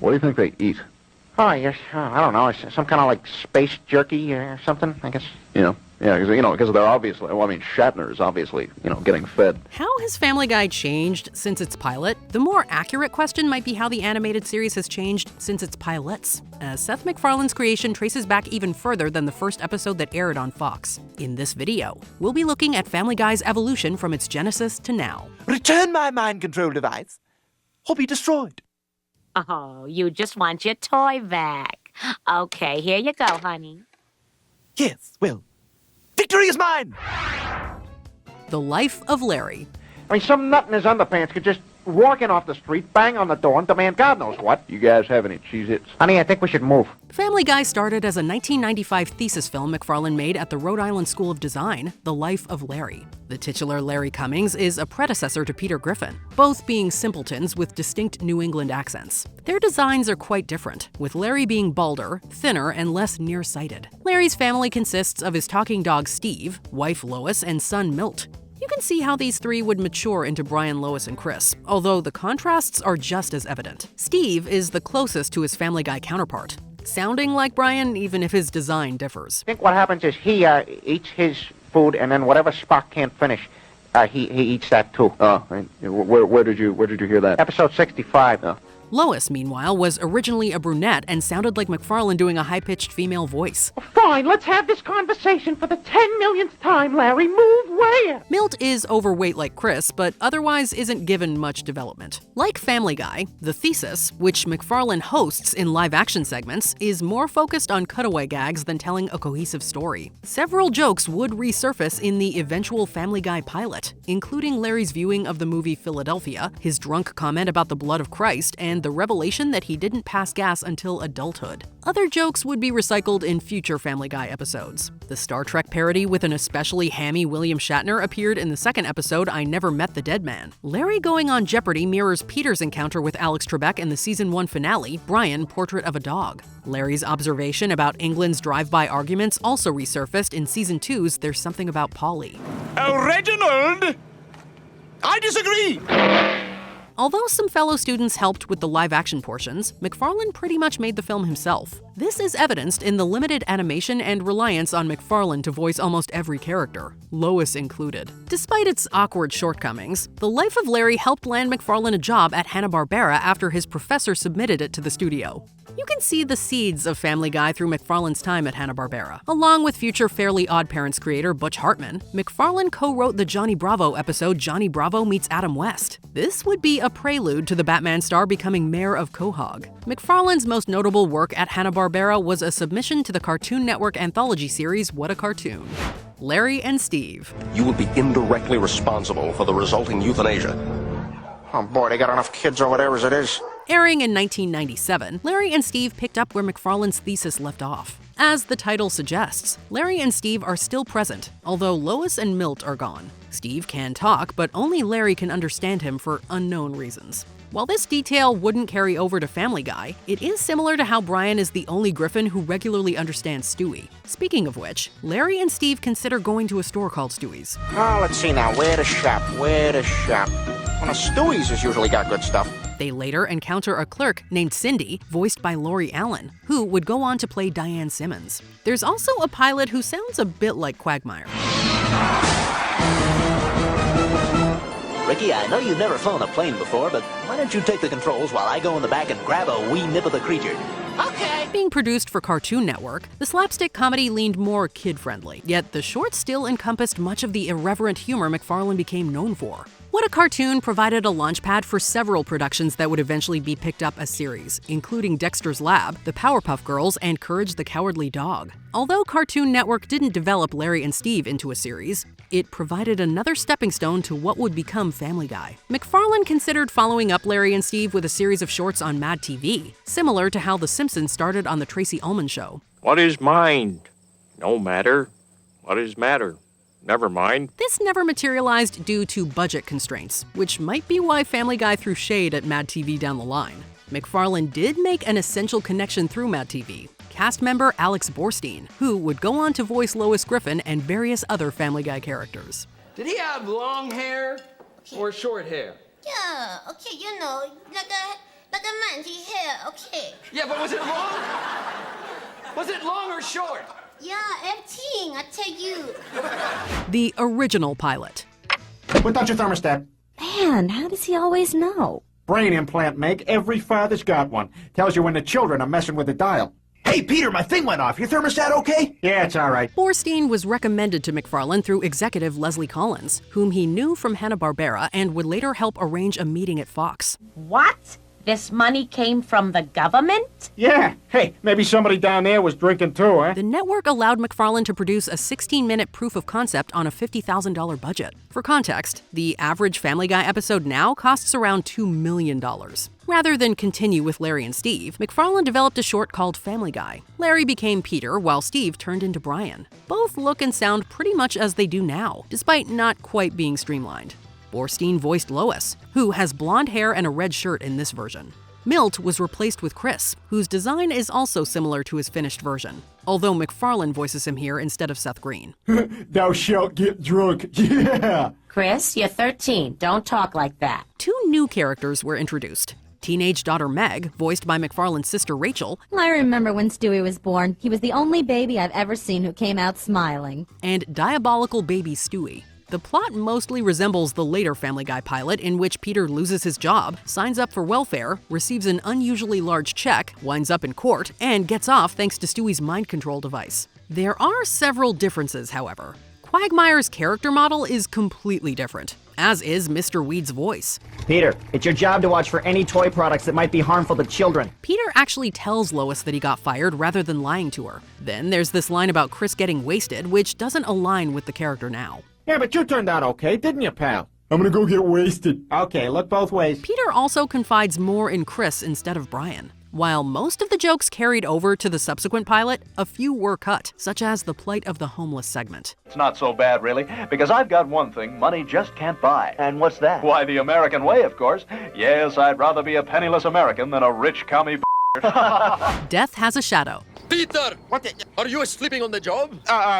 What do you think they eat? Oh, yes, I don't know. It's some kind of like space jerky or something, I guess. Yeah, because they're obviously, Shatner is obviously, getting fed. How has Family Guy changed since its pilot? The more accurate question might be how the animated series has changed since its pilots, as Seth MacFarlane's creation traces back even further than the first episode that aired on Fox. In this video, we'll be looking at Family Guy's evolution from its genesis to now. Return my mind control device, or be destroyed. Oh, you just want your toy back. Okay, here you go, honey. Yes, well, victory is mine! The life of Larry. Some nut in his underpants could just walk in off the street, bang on the door, and demand God knows what. You guys have any Cheez-Its? Honey, I think we should move. Family Guy started as a 1995 thesis film MacFarlane made at the Rhode Island School of Design, The Life of Larry. The titular Larry Cummings is a predecessor to Peter Griffin, both being simpletons with distinct New England accents. Their designs are quite different, with Larry being balder, thinner, and less nearsighted. Larry's family consists of his talking dog Steve, wife Lois, and son Milt. You can see how these three would mature into Brian, Lois, and Chris, although the contrasts are just as evident. Steve is the closest to his Family Guy counterpart, sounding like Brian even if his design differs. I think what happens is he eats his food, and then whatever Spock can't finish, he eats that too. Oh, where did you hear that? Episode 65. Oh. Lois, meanwhile, was originally a brunette and sounded like MacFarlane doing a high-pitched female voice. Fine, let's have this conversation for the 10 millionth time, Larry. Move where? Milt is overweight like Chris, but otherwise isn't given much development. Like Family Guy, the thesis, which MacFarlane hosts in live-action segments, is more focused on cutaway gags than telling a cohesive story. Several jokes would resurface in the eventual Family Guy pilot, including Larry's viewing of the movie Philadelphia, his drunk comment about the blood of Christ, and the revelation that he didn't pass gas until adulthood. Other jokes would be recycled in future Family Guy episodes. The Star Trek parody with an especially hammy William Shatner appeared in the second episode, I Never Met the Dead Man. Larry going on Jeopardy mirrors Peter's encounter with Alex Trebek in the season 1 finale, Brian, Portrait of a Dog. Larry's observation about England's drive-by arguments also resurfaced in season 2's There's Something About Polly. Oh, Reginald! I disagree! Although some fellow students helped with the live-action portions, MacFarlane pretty much made the film himself. This is evidenced in the limited animation and reliance on MacFarlane to voice almost every character, Lois included. Despite its awkward shortcomings, The Life of Larry helped land MacFarlane a job at Hanna-Barbera after his professor submitted it to the studio. You can see the seeds of Family Guy through MacFarlane's time at Hanna-Barbera. Along with future Fairly Odd Parents creator Butch Hartman, MacFarlane co-wrote the Johnny Bravo episode Johnny Bravo Meets Adam West. This would be a prelude to the Batman star becoming mayor of Quahog. MacFarlane's most notable work at Hanna-Barbera was a submission to the Cartoon Network anthology series What a Cartoon. Larry and Steve. You will be indirectly responsible for the resulting euthanasia. Oh boy, they got enough kids over there as it is. Airing in 1997, Larry and Steve picked up where MacFarlane's thesis left off. As the title suggests, Larry and Steve are still present, although Lois and Milt are gone. Steve can talk, but only Larry can understand him for unknown reasons. While this detail wouldn't carry over to Family Guy, it is similar to how Brian is the only Griffin who regularly understands Stewie. Speaking of which, Larry and Steve consider going to a store called Stewie's. Oh, let's see now. Where to shop? Well, the Stewie's has usually got good stuff. They later encounter a clerk named Cindy, voiced by Lori Allen, who would go on to play Diane Simmons. There's also a pilot who sounds a bit like Quagmire. Ricky, I know you've never flown a plane before, but why don't you take the controls while I go in the back and grab a wee nip of the creature? Okay. Being produced for Cartoon Network, the slapstick comedy leaned more kid-friendly, yet the short still encompassed much of the irreverent humor MacFarlane became known for. What a Cartoon provided a launchpad for several productions that would eventually be picked up as series, including Dexter's Lab, The Powerpuff Girls, and Courage the Cowardly Dog. Although Cartoon Network didn't develop Larry and Steve into a series, it provided another stepping stone to what would become Family Guy. MacFarlane considered following up Larry and Steve with a series of shorts on Mad TV, similar to how The Simpsons started on The Tracy Ullman Show. What is mind? No matter. What is matter? Never mind. This never materialized due to budget constraints, which might be why Family Guy threw shade at Mad TV down the line. MacFarlane did make an essential connection through Mad TV. Cast member Alex Borstein, who would go on to voice Lois Griffin and various other Family Guy characters. Did he have long hair or short hair? Yeah, okay, like Yeah, but was it long? Was it long or short? Yeah, everything, I tell you. The original pilot. Put down your thermostat. Man, how does he always know? Brain implant, Meg. Every father's got one. Tells you when the children are messing with the dial. Hey, Peter, my thing went off. Your thermostat okay? Yeah, it's all right. Borstein was recommended to MacFarlane through executive Leslie Collins, whom he knew from Hanna-Barbera and would later help arrange a meeting at Fox. What? This money came from the government? Yeah. Hey, maybe somebody down there was drinking too, huh? The network allowed MacFarlane to produce a 16-minute proof of concept on a $50,000 budget. For context, the average Family Guy episode now costs around $2 million. Rather than continue with Larry and Steve, MacFarlane developed a short called Family Guy. Larry became Peter, while Steve turned into Brian. Both look and sound pretty much as they do now, despite not quite being streamlined. Borstein voiced Lois, who has blonde hair and a red shirt in this version. Milt was replaced with Chris, whose design is also similar to his finished version, although MacFarlane voices him here instead of Seth Green. Thou shalt get drunk, yeah! Chris, you're 13. Don't talk like that. 2 new characters were introduced. Teenage daughter Meg, voiced by MacFarlane's sister Rachel. I remember when Stewie was born. He was the only baby I've ever seen who came out smiling. And diabolical baby Stewie. The plot mostly resembles the later Family Guy pilot, in which Peter loses his job, signs up for welfare, receives an unusually large check, winds up in court, and gets off thanks to Stewie's mind control device. There are several differences, however. Quagmire's character model is completely different, as is Mr. Weed's voice. Peter, it's your job to watch for any toy products that might be harmful to children. Peter actually tells Lois that he got fired rather than lying to her. Then there's this line about Chris getting wasted, which doesn't align with the character now. Yeah, but you turned out okay, didn't you, pal? I'm gonna go get wasted. Okay, look both ways. Peter also confides more in Chris instead of Brian. While most of the jokes carried over to the subsequent pilot, a few were cut, such as the plight of the homeless segment. It's not so bad, really, because I've got one thing money just can't buy. And what's that? Why, the American way, of course. Yes, I'd rather be a penniless American than a rich commie Death has a shadow. Peter! What Are you sleeping on the job?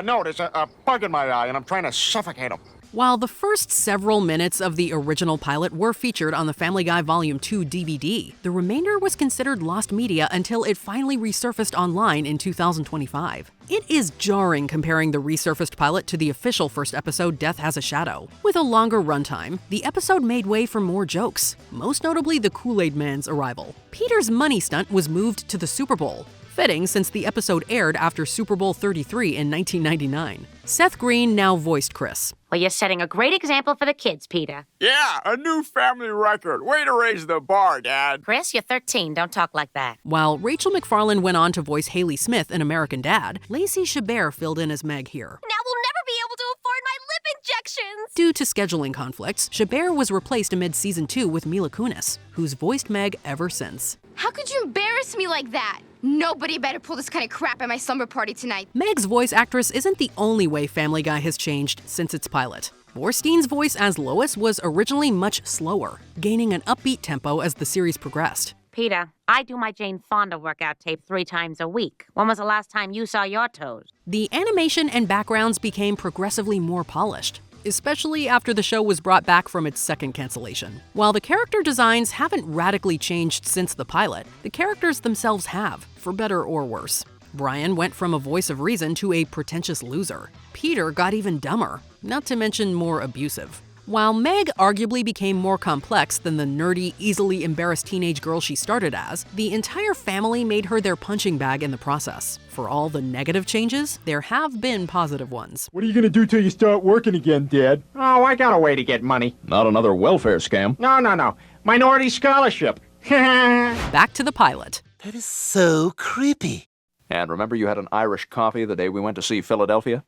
No, there's a bug in my eye and I'm trying to suffocate him. While the first several minutes of the original pilot were featured on the Family Guy Volume 2 DVD, the remainder was considered lost media until it finally resurfaced online in 2025. It is jarring comparing the resurfaced pilot to the official first episode, Death Has a Shadow. With a longer runtime, the episode made way for more jokes, most notably the Kool-Aid Man's arrival. Peter's money stunt was moved to the Super Bowl, fitting since the episode aired after Super Bowl 33 in 1999. Seth Green now voiced Chris. Well, you're setting a great example for the kids, Peter. Yeah, a new family record. Way to raise the bar, Dad. Chris, you're 13. Don't talk like that. While Rachel MacFarlane went on to voice Haley Smith in American Dad, Lacey Chabert filled in as Meg here. Now we'll never be able to afford my lip injections! Due to scheduling conflicts, Chabert was replaced amid season 2 with Mila Kunis, who's voiced Meg ever since. How could you embarrass me like that? Nobody better pull this kind of crap at my slumber party tonight. Meg's voice actress isn't the only way Family Guy has changed since its pilot. Borstein's voice as Lois was originally much slower, gaining an upbeat tempo as the series progressed. Peter, I do my Jane Fonda workout tape 3 times a week. When was the last time you saw your toes? The animation and backgrounds became progressively more polished, especially after the show was brought back from its second cancellation. While the character designs haven't radically changed since the pilot, the characters themselves have, for better or worse. Brian went from a voice of reason to a pretentious loser. Peter got even dumber, not to mention more abusive. While Meg arguably became more complex than the nerdy, easily embarrassed teenage girl she started as, the entire family made her their punching bag in the process. For all the negative changes, there have been positive ones. What are you gonna do till you start working again, Dad? Oh, I got a way to get money. Not another welfare scam. No. Minority scholarship. Back to the pilot. That is so creepy. And remember you had an Irish coffee the day we went to see Philadelphia?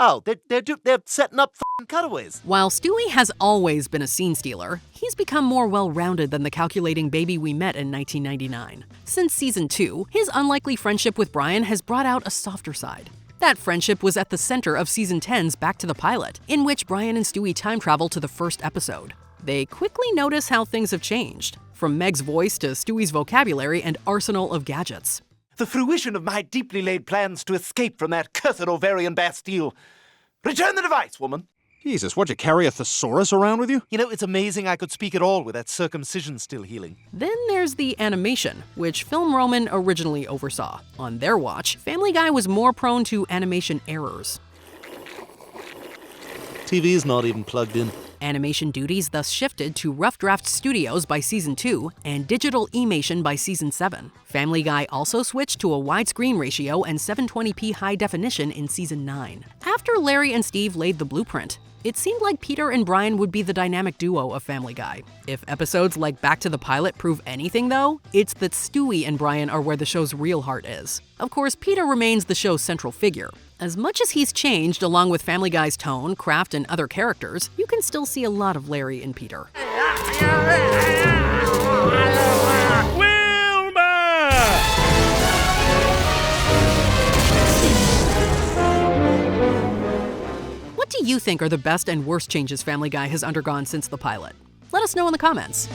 Oh, they're setting up f***ing cutaways. While Stewie has always been a scene stealer, he's become more well-rounded than the calculating baby we met in 1999. Since season 2, his unlikely friendship with Brian has brought out a softer side. That friendship was at the center of season 10's Back to the Pilot, in which Brian and Stewie time travel to the first episode. They quickly notice how things have changed, from Meg's voice to Stewie's vocabulary and arsenal of gadgets. The fruition of my deeply laid plans to escape from that cursed ovarian Bastille. Return the device, woman. Jesus, what'd you carry a thesaurus around with you? You know, it's amazing I could speak at all with that circumcision still healing. Then there's the animation, which Film Roman originally oversaw. On their watch, Family Guy was more prone to animation errors. TV's not even plugged in. Animation duties thus shifted to Rough Draft Studios by Season 2 and Digital Emation by Season 7. Family Guy also switched to a widescreen ratio and 720p high definition in Season 9. After Larry and Steve laid the blueprint, it seemed like Peter and Brian would be the dynamic duo of Family Guy. If episodes like Back to the Pilot prove anything, though, it's that Stewie and Brian are where the show's real heart is. Of course, Peter remains the show's central figure. As much as he's changed along with Family Guy's tone, craft, and other characters, you can still see a lot of Larry and Peter. What do you think are the best and worst changes Family Guy has undergone since the pilot? Let us know in the comments.